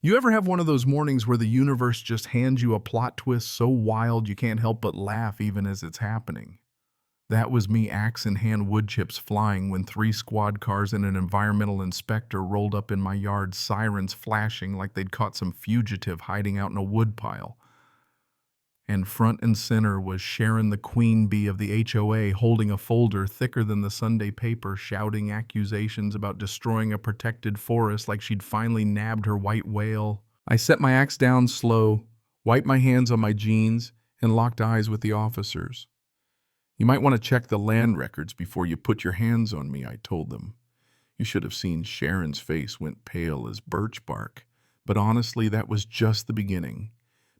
You ever have one of those mornings where the universe just hands you a plot twist so wild you can't help but laugh even as it's happening? That was me, axe in hand, wood chips flying, when three squad cars and an environmental inspector rolled up in my yard, sirens flashing like they'd caught some fugitive hiding out in a woodpile. And front and center was Sharon, the queen bee of the HOA, holding a folder thicker than the Sunday paper, shouting accusations about destroying a protected forest like she'd finally nabbed her white whale. I set my axe down slow, wiped my hands on my jeans, and locked eyes with the officers. "You might want to check the land records before you put your hands on me," I told them. You should have seen Sharon's face went pale as birch bark. But honestly, that was just the beginning.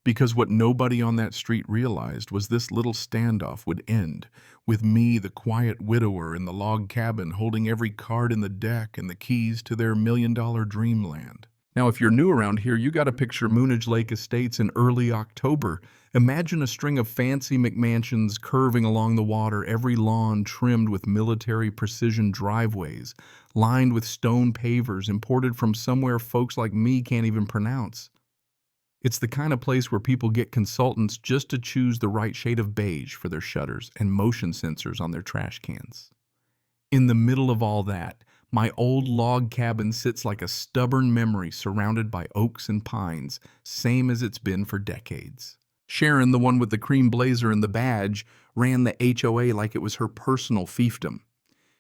Because what nobody on that street realized was this little standoff would end with me, the quiet widower in the log cabin, holding every card in the deck and the keys to their million-dollar dreamland. Now, if you're new around here, you got to picture Moonage Lake Estates in early October. Imagine a string of fancy McMansions curving along the water, every lawn trimmed with military precision driveways, lined with stone pavers imported from somewhere folks like me can't even pronounce. It's the kind of place where people get consultants just to choose the right shade of beige for their shutters and motion sensors on their trash cans. In the middle of all that, my old log cabin sits like a stubborn memory surrounded by oaks and pines, same as it's been for decades. Sharon, the one with the cream blazer and the badge, ran the HOA like it was her personal fiefdom.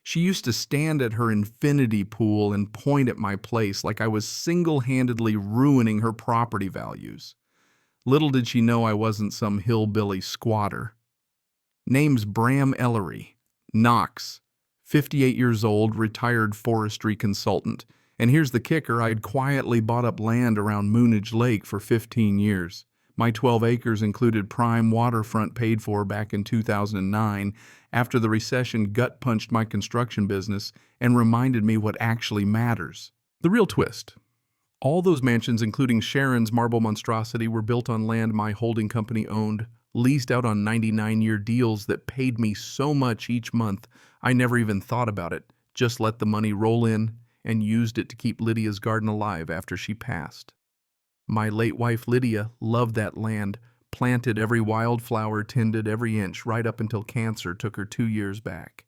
She used to stand at her infinity pool and point at my place like I was single-handedly ruining her property values. Little did she know I wasn't some hillbilly squatter. Name's Bram Ellery, Knox, 58 years old, retired forestry consultant. And here's the kicker: I'd quietly bought up land around Moonage Lake for 15 years. My 12 acres included prime waterfront paid for back in 2009, after the recession gut-punched my construction business and reminded me what actually matters. The real twist: all those mansions, including Sharon's marble monstrosity, were built on land my holding company owned, leased out on 99-year deals that paid me so much each month I never even thought about it, just let the money roll in and used it to keep Lydia's garden alive after she passed. My late wife Lydia loved that land, planted every wildflower, tended every inch, right up until cancer took her 2 years back.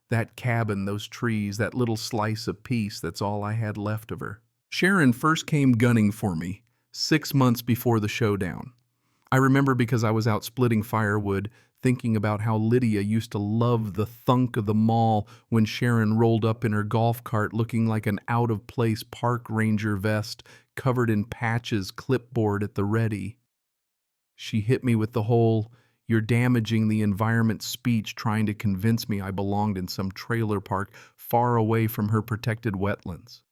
That cabin, those trees, that little slice of peace, that's all I had left of her. Sharon first came gunning for me 6 months before the showdown. I remember because I was out splitting firewood, thinking about how Lydia used to love the thunk of the mall when Sharon rolled up in her golf cart looking like an out-of-place park ranger vest covered in patches, clipboard at the ready. She hit me with the whole "you're damaging the environment" speech, trying to convince me I belonged in some trailer park far away from her protected wetlands.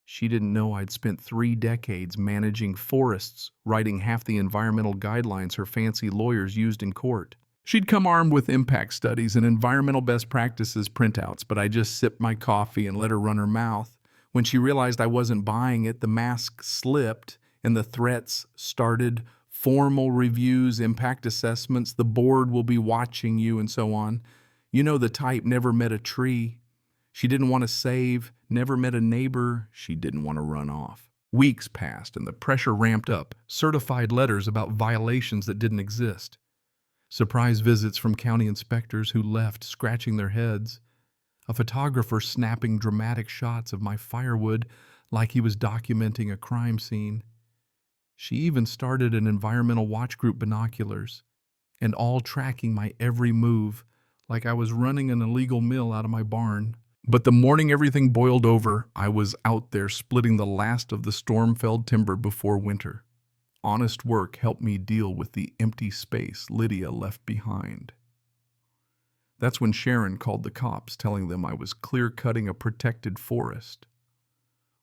She didn't know I'd spent 3 decades managing forests, writing half the environmental guidelines her fancy lawyers used in court. She'd come armed with impact studies and environmental best practices printouts, but I just sipped my coffee and let her run her mouth. When she realized I wasn't buying it, the mask slipped and the threats started: formal reviews, impact assessments, the board will be watching you, and so on. You know the type: never met a tree she didn't want to save, never met a neighbor she didn't want to run off. Weeks passed and the pressure ramped up, certified letters about violations that didn't exist. Surprise visits from county inspectors who left scratching their heads. A photographer snapping dramatic shots of my firewood like he was documenting a crime scene. She even started an environmental watch group, binoculars, and all tracking my every move like I was running an illegal mill out of my barn. But the morning everything boiled over, I was out there splitting the last of the storm-felled timber before winter. Honest work helped me deal with the empty space Lydia left behind. That's when Sharon called the cops, telling them I was clear-cutting a protected forest.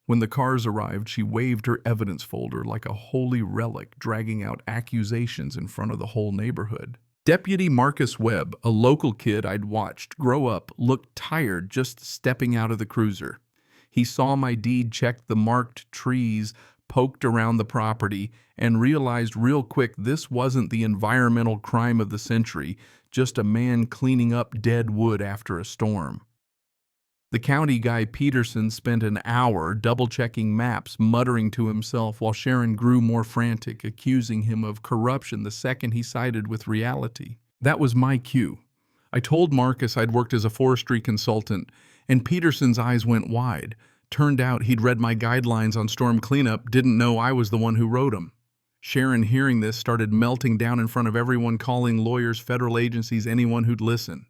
When the cars arrived, she waved her evidence folder like a holy relic, dragging out accusations in front of the whole neighborhood. Deputy Marcus Webb, a local kid I'd watched grow up, looked tired just stepping out of the cruiser. He saw my deed, checked the marked trees, poked around the property, and realized real quick this wasn't the environmental crime of the century, just a man cleaning up dead wood after a storm. The county guy Peterson spent an hour double-checking maps, muttering to himself while Sharon grew more frantic, accusing him of corruption the second he sided with reality. That was my cue. I told Marcus I'd worked as a forestry consultant, and Peterson's eyes went wide. Turned out he'd read my guidelines on storm cleanup, didn't know I was the one who wrote them. Sharon, hearing this, started melting down in front of everyone, calling lawyers, federal agencies, anyone who'd listen.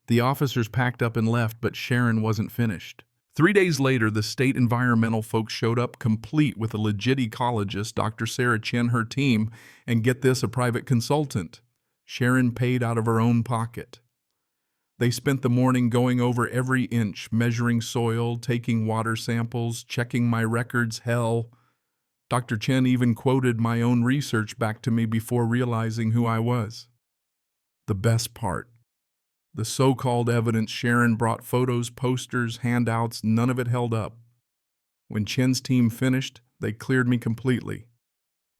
The officers packed up and left, but Sharon wasn't finished. 3 days later, the state environmental folks showed up, complete with a legit ecologist, Dr. Sarah Chen, her team, and get this, a private consultant. Sharon paid out of her own pocket. They spent the morning going over every inch, measuring soil, taking water samples, checking my records. Hell, Dr. Chen even quoted my own research back to me before realizing who I was. The best part. The so-called evidence, Sharon brought photos, posters, handouts, none of it held up. When Chen's team finished, they cleared me completely.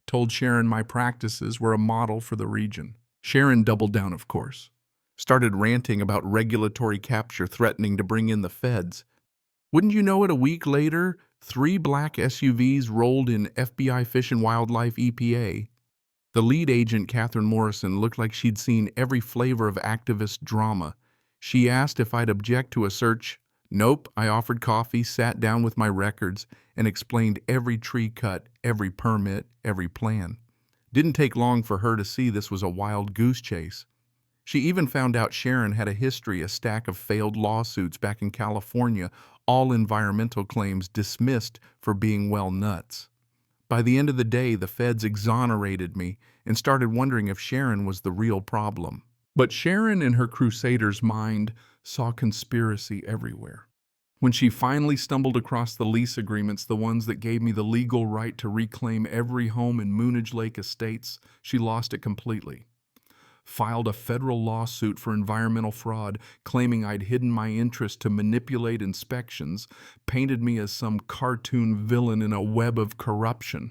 Told Sharon my practices were a model for the region. Sharon doubled down, of course. Started ranting about regulatory capture, threatening to bring in the feds. Wouldn't you know it, a week later, 3 black SUVs rolled in FBI Fish and Wildlife EPA. The lead agent, Catherine Morrison, looked like she'd seen every flavor of activist drama. She asked if I'd object to a search. Nope, I offered coffee, sat down with my records, and explained every tree cut, every permit, every plan. Didn't take long for her to see this was a wild goose chase. She even found out Sharon had a history, a stack of failed lawsuits back in California, all environmental claims dismissed for being well nuts. By the end of the day, the feds exonerated me and started wondering if Sharon was the real problem. But Sharon, in her crusader's mind, saw conspiracy everywhere. When she finally stumbled across the lease agreements, the ones that gave me the legal right to reclaim every home in Moonage Lake Estates, she lost it completely. Filed a federal lawsuit for environmental fraud, claiming I'd hidden my interest to manipulate inspections, painted me as some cartoon villain in a web of corruption.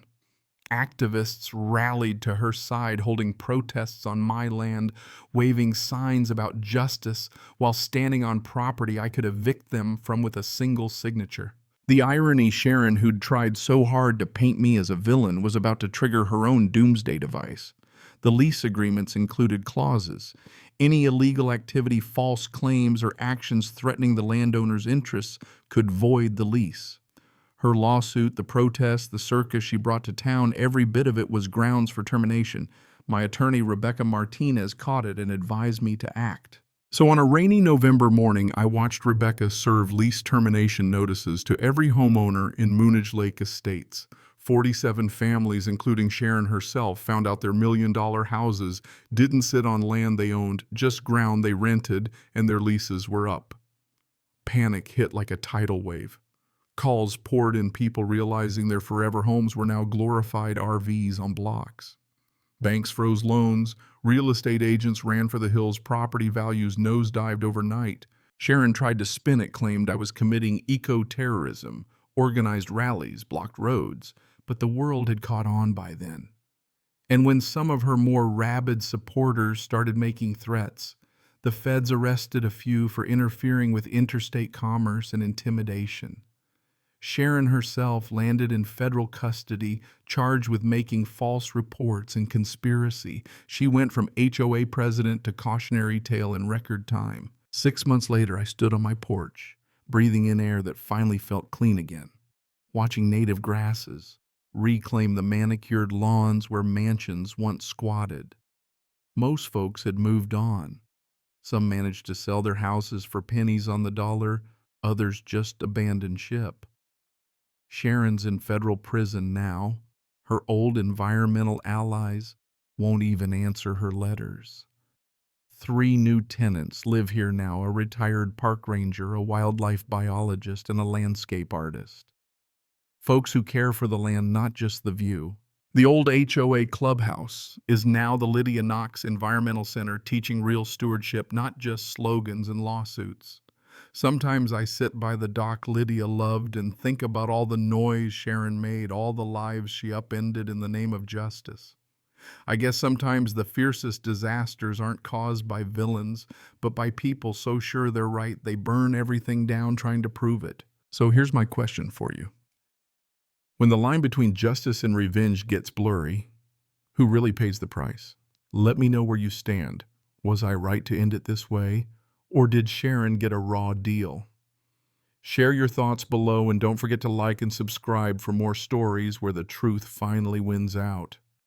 Activists rallied to her side, holding protests on my land, waving signs about justice, while standing on property I could evict them from with a single signature. The irony, Sharon, who'd tried so hard to paint me as a villain, was about to trigger her own doomsday device. The lease agreements included clauses. Any illegal activity, false claims, or actions threatening the landowner's interests could void the lease. Her lawsuit, the protests, the circus she brought to town, every bit of it was grounds for termination. My attorney, Rebecca Martinez, caught it and advised me to act. So on a rainy November morning, I watched Rebecca serve lease termination notices to every homeowner in Moonage Lake Estates. 47 families, including Sharon herself, found out their million-dollar houses didn't sit on land they owned, just ground they rented, and their leases were up. Panic hit like a tidal wave. Calls poured in, people realizing their forever homes were now glorified RVs on blocks. Banks froze loans, real estate agents ran for the hills, property values nosedived overnight. Sharon tried to spin it, claimed I was committing eco-terrorism, organized rallies, blocked roads, but the world had caught on by then. And when some of her more rabid supporters started making threats, the feds arrested a few for interfering with interstate commerce and intimidation. Sharon herself landed in federal custody, charged with making false reports and conspiracy. She went from HOA president to cautionary tale in record time. 6 months later, I stood on my porch, breathing in air that finally felt clean again, watching native grasses reclaim the manicured lawns where mansions once squatted. Most folks had moved on. Some managed to sell their houses for pennies on the dollar, others just abandoned ship. Sharon's in federal prison now. Her old environmental allies won't even answer her letters. 3 new tenants live here now, a retired park ranger, a wildlife biologist, and a landscape artist. Folks who care for the land, not just the view. The old HOA clubhouse is now the Lydia Knox Environmental Center, teaching real stewardship, not just slogans and lawsuits. Sometimes I sit by the dock Lydia loved and think about all the noise Sharon made, all the lives she upended in the name of justice. I guess sometimes the fiercest disasters aren't caused by villains, but by people so sure they're right they burn everything down trying to prove it. So here's my question for you. When the line between justice and revenge gets blurry, who really pays the price? Let me know where you stand. Was I right to end it this way? Or did Sharon get a raw deal? Share your thoughts below and don't forget to like and subscribe for more stories where the truth finally wins out.